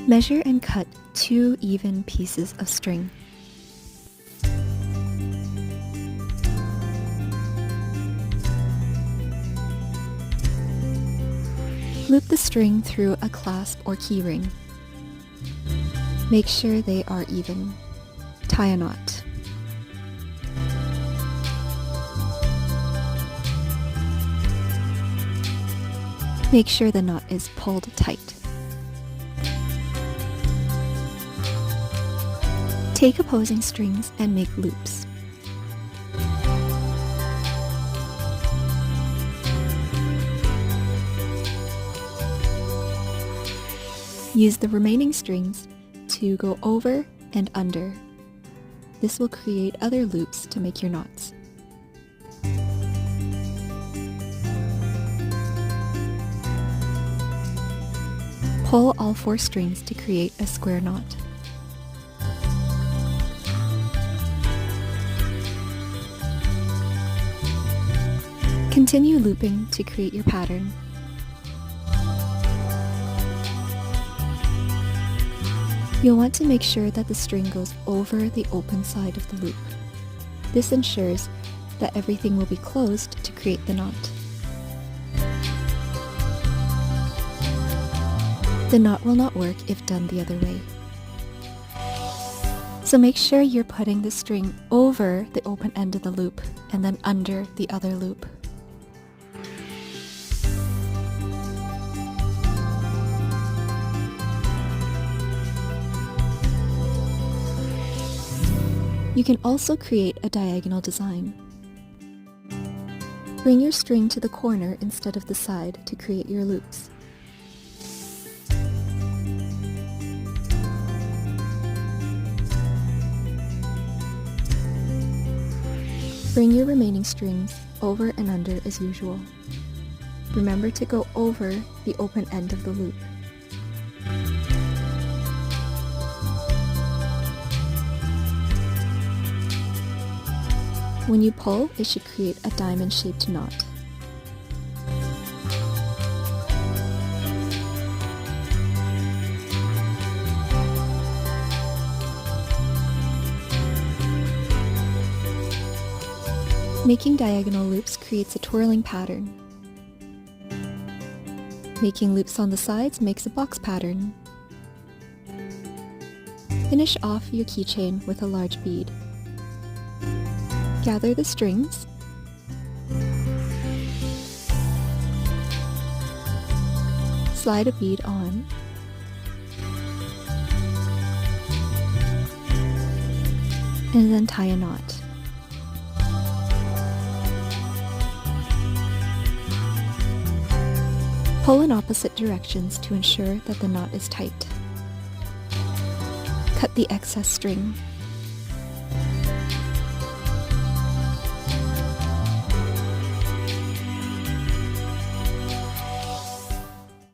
Measure and cut 2 even pieces of string. Loop the string through a clasp or keyring. Make sure they are even. Tie a knot. Make sure the knot is pulled tight. Take opposing strings and make loops. Use the remaining strings to go over and under. This will create other loops to make your knots. Pull all 4 strings to create a square knot. Continue looping to create your pattern. You'll want to make sure that the string goes over the open side of the loop. This ensures that everything will be closed to create the knot. The knot will not work if done the other way. So make sure you're putting the string over the open end of the loop and then under the other loop. You can also create a diagonal design. Bring your string to the corner instead of the side to create your loops. Bring your remaining strings over and under as usual. Remember to go over the open end of the loop. When you pull, it should create a diamond-shaped knot. Making diagonal loops creates a twirling pattern. Making loops on the sides makes a box pattern. Finish off your keychain with a large bead. Gather the strings, slide a bead on, and then tie a knot. Pull in opposite directions to ensure that the knot is tight. Cut the excess string.